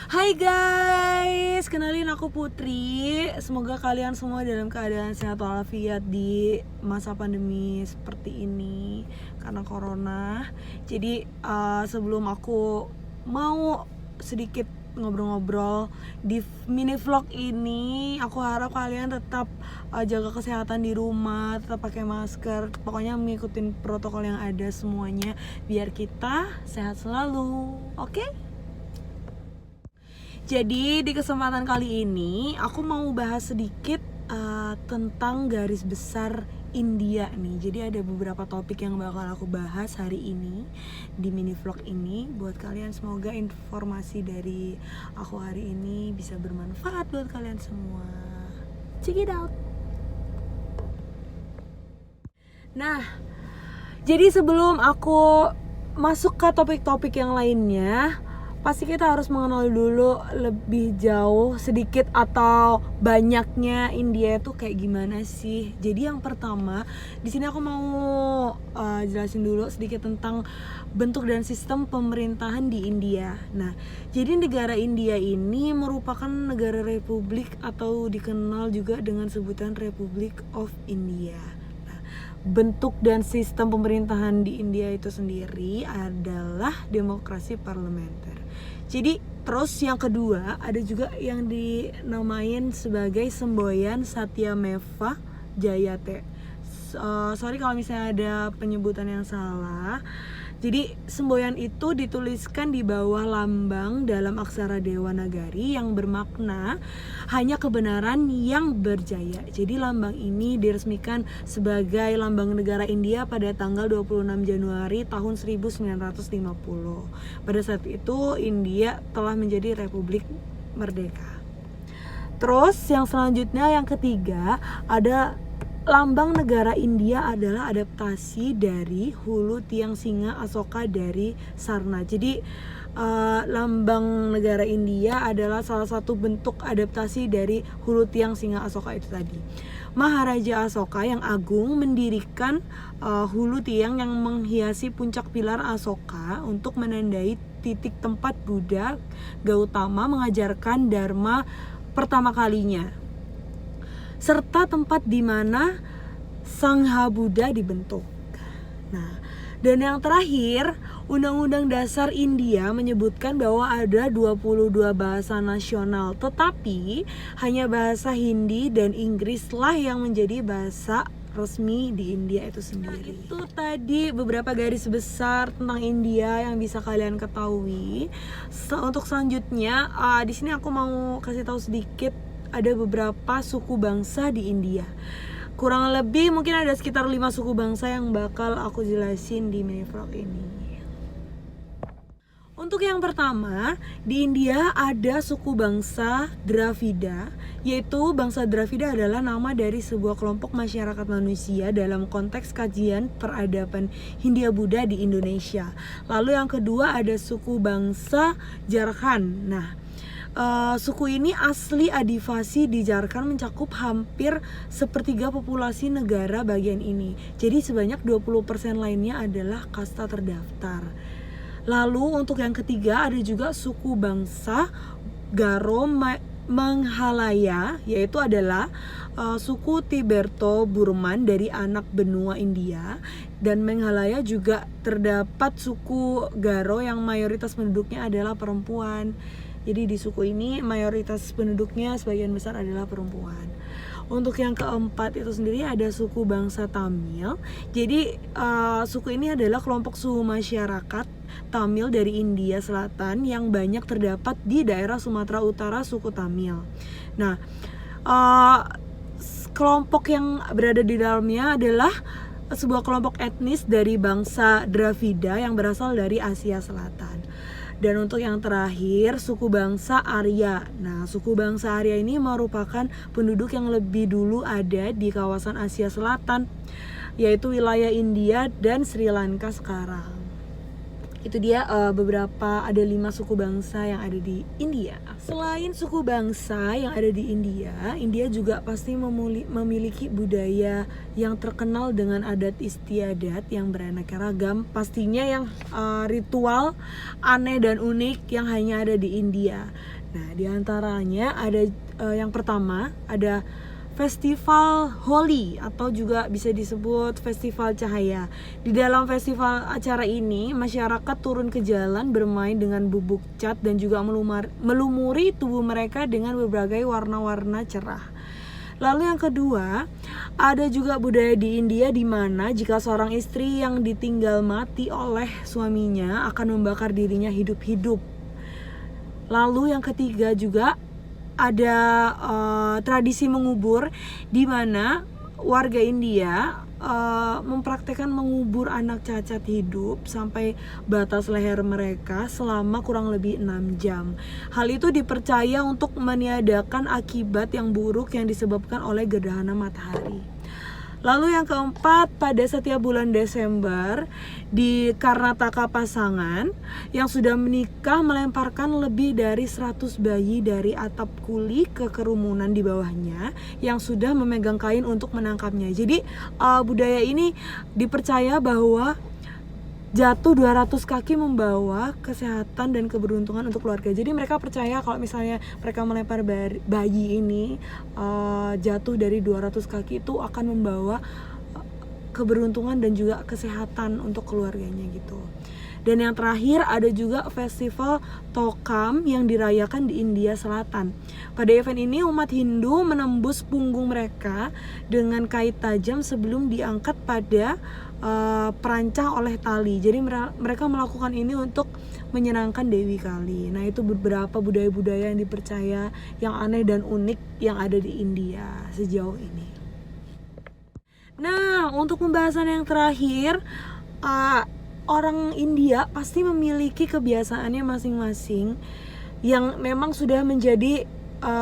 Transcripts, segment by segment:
Hai guys, kenalin aku Putri. Semoga kalian semua dalam keadaan sehat walafiat di masa pandemi seperti ini karena corona. Jadi sebelum aku mau sedikit ngobrol-ngobrol di mini vlog ini, aku harap kalian tetap jaga kesehatan di rumah, tetap pakai masker, pokoknya mengikuti protokol yang ada semuanya biar kita sehat selalu. Oke? Jadi di kesempatan kali ini aku mau bahas sedikit tentang garis besar India nih. Jadi ada beberapa topik yang bakal aku bahas hari ini di mini vlog ini. Buat kalian semoga informasi dari aku hari ini bisa bermanfaat buat kalian semua. Check it out. Nah, jadi sebelum aku masuk ke topik-topik yang lainnya, pasti kita harus mengenal dulu lebih jauh sedikit atau banyaknya India itu kayak gimana sih. Jadi yang pertama, di sini aku mau jelasin dulu sedikit tentang bentuk dan sistem pemerintahan di India. Nah, jadi negara India ini merupakan negara republik atau dikenal juga dengan sebutan Republic of India. Bentuk dan sistem pemerintahan di India itu sendiri adalah demokrasi parlementer. Jadi terus yang kedua ada juga yang dinamain sebagai semboyan Satyameva Jayate. Sorry kalau misalnya ada penyebutan yang salah. Jadi semboyan itu dituliskan di bawah lambang dalam aksara Dewanagari yang bermakna hanya kebenaran yang berjaya. Jadi lambang ini diresmikan sebagai lambang negara India pada tanggal 26 Januari tahun 1950. Pada saat itu India telah menjadi republik merdeka. Terus yang selanjutnya yang ketiga ada lambang negara India adalah adaptasi dari Hulu Tiang Singa Asoka dari Sarna. Jadi lambang negara India adalah salah satu bentuk adaptasi dari Hulu Tiang Singa Asoka itu tadi. Maharaja Asoka yang agung mendirikan hulu tiang yang menghiasi puncak pilar Asoka untuk menandai titik tempat Buddha Gautama mengajarkan Dharma pertama kalinya, serta tempat di mana Sangha Buddha dibentuk. Nah, dan yang terakhir, Undang-Undang Dasar India menyebutkan bahwa ada 22 bahasa nasional, tetapi hanya bahasa Hindi dan Inggris lah yang menjadi bahasa resmi di India itu sendiri. Nah, itu tadi beberapa garis besar tentang India yang bisa kalian ketahui. Untuk selanjutnya, di sini aku mau kasih tahu sedikit. Ada beberapa suku bangsa di India. Kurang lebih mungkin ada sekitar 5 suku bangsa yang bakal aku jelasin di mini vlog ini. Untuk yang pertama, di India ada suku bangsa Dravida, yaitu bangsa Dravida adalah nama dari sebuah kelompok masyarakat manusia dalam konteks kajian peradaban Hindia Buddha di Indonesia. Lalu yang kedua ada suku bangsa Jharkhand. Nah, suku ini asli Adivasi di Jharkhand mencakup hampir sepertiga populasi negara bagian ini. Jadi sebanyak 20% lainnya adalah kasta terdaftar. Lalu untuk yang ketiga ada juga suku bangsa Garo Meghalaya, yaitu adalah suku Tibeto-Burman dari anak benua India. Dan Meghalaya juga terdapat suku Garo yang mayoritas penduduknya adalah perempuan. Jadi di suku ini mayoritas penduduknya sebagian besar adalah perempuan. Untuk yang keempat itu sendiri ada suku bangsa Tamil. Jadi suku ini adalah kelompok suku masyarakat Tamil dari India Selatan yang banyak terdapat di daerah Sumatera Utara, suku Tamil. Nah, kelompok yang berada di dalamnya adalah sebuah kelompok etnis dari bangsa Dravida yang berasal dari Asia Selatan. Dan untuk yang terakhir, suku bangsa Arya. Nah, suku bangsa Arya ini merupakan penduduk yang lebih dulu ada di kawasan Asia Selatan, yaitu wilayah India dan Sri Lanka sekarang. Itu dia beberapa, ada 5 suku bangsa yang ada di India. Selain suku bangsa yang ada di India, India juga pasti memiliki budaya yang terkenal dengan adat istiadat yang beraneka ragam. Pastinya yang ritual aneh dan unik yang hanya ada di India. Nah, diantaranya ada yang pertama ada Festival Holi atau juga bisa disebut Festival Cahaya. Di dalam festival acara ini, masyarakat turun ke jalan bermain dengan bubuk cat dan juga melumuri tubuh mereka dengan berbagai warna-warna cerah. Lalu yang kedua, ada juga budaya di India di mana jika seorang istri yang ditinggal mati oleh suaminya akan membakar dirinya hidup-hidup. Lalu yang ketiga juga ada tradisi mengubur di mana warga India mempraktekkan mengubur anak cacat hidup sampai batas leher mereka selama kurang lebih 6 jam. Hal itu dipercaya untuk meniadakan akibat yang buruk yang disebabkan oleh gerhana matahari. Lalu yang keempat, pada setiap bulan Desember di Karnataka, pasangan yang sudah menikah melemparkan lebih dari 100 bayi dari atap kuli ke kerumunan di bawahnya yang sudah memegang kain untuk menangkapnya. Jadi budaya ini dipercaya bahwa jatuh 200 kaki membawa kesehatan dan keberuntungan untuk keluarga. Jadi mereka percaya kalau misalnya mereka melempar bayi ini jatuh dari 200 kaki itu akan membawa keberuntungan dan juga kesehatan untuk keluarganya gitu. Dan yang terakhir ada juga festival Tokam yang dirayakan di India Selatan. Pada event ini umat Hindu menembus punggung mereka dengan kait tajam sebelum diangkat pada perancang oleh tali. Jadi mereka melakukan ini untuk menyenangkan Dewi Kali. Nah, itu beberapa budaya-budaya yang dipercaya yang aneh dan unik yang ada di India sejauh ini. Nah, untuk pembahasan yang terakhir, orang India pasti memiliki kebiasaannya masing-masing yang memang sudah menjadi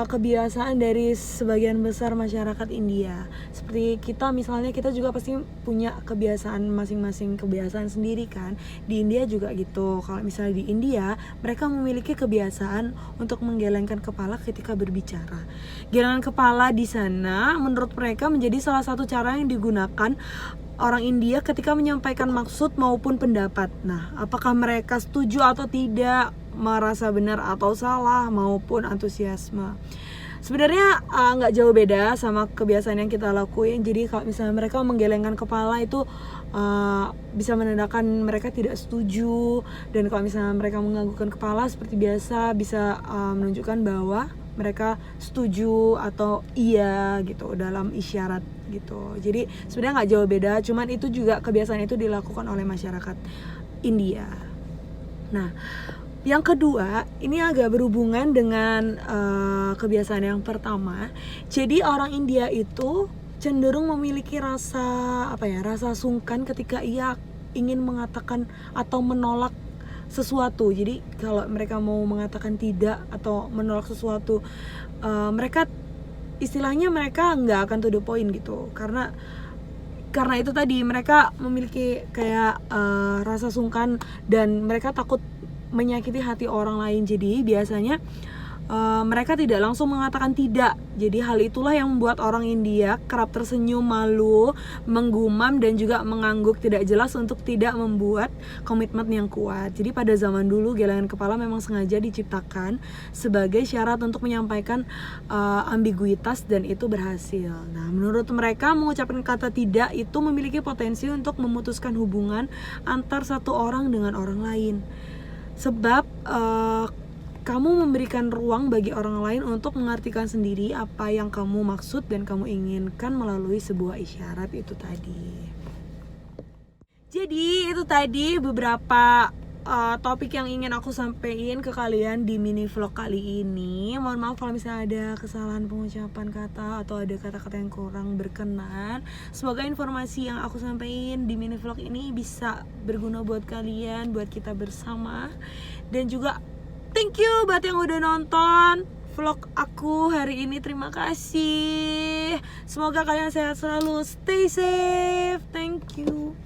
kebiasaan dari sebagian besar masyarakat India. Seperti kita misalnya, kita juga pasti punya kebiasaan masing-masing, kebiasaan sendiri kan. Di India juga gitu. Kalau misalnya di India, mereka memiliki kebiasaan untuk menggelengkan kepala ketika berbicara. Gelengan kepala di sana menurut mereka menjadi salah satu cara yang digunakan orang India ketika menyampaikan maksud maupun pendapat. Nah, apakah mereka setuju atau tidak, merasa benar atau salah, maupun antusiasme. Sebenarnya nggak jauh beda sama kebiasaan yang kita lakuin. Jadi kalau misalnya mereka menggelengkan kepala itu bisa menandakan mereka tidak setuju. Dan kalau misalnya mereka menganggukkan kepala seperti biasa, bisa menunjukkan bahwa mereka setuju atau iya gitu dalam isyarat gitu. Jadi sebenarnya nggak jauh beda, cuman itu juga kebiasaan itu dilakukan oleh masyarakat India. Nah, yang kedua ini agak berhubungan dengan kebiasaan yang pertama. Jadi orang India itu cenderung memiliki rasa rasa sungkan ketika ia ingin mengatakan atau menolak sesuatu. Jadi kalau mereka mau mengatakan tidak atau menolak sesuatu, mereka istilahnya mereka nggak akan to the point gitu, karena itu tadi mereka memiliki kayak rasa sungkan dan mereka takut menyakiti hati orang lain. Jadi biasanya mereka tidak langsung mengatakan tidak. Jadi hal itulah yang membuat orang India kerap tersenyum, malu, menggumam dan juga mengangguk tidak jelas untuk tidak membuat komitmen yang kuat. Jadi pada zaman dulu gelengan kepala memang sengaja diciptakan sebagai syarat untuk menyampaikan ambiguitas dan itu berhasil. Nah, menurut mereka mengucapkan kata tidak itu memiliki potensi untuk memutuskan hubungan antar satu orang dengan orang lain. Sebab kamu memberikan ruang bagi orang lain untuk mengartikan sendiri apa yang kamu maksud dan kamu inginkan melalui sebuah isyarat itu tadi. Jadi itu tadi beberapa topik yang ingin aku sampaikan ke kalian di mini vlog kali ini. Mohon maaf kalau misalnya ada kesalahan pengucapan kata atau ada kata-kata yang kurang berkenan. Semoga informasi yang aku sampaikan di mini vlog ini bisa berguna buat kalian, buat kita bersama. Dan juga thank you buat yang udah nonton vlog aku hari ini. Terima kasih. Semoga kalian sehat selalu. Stay safe. Thank you.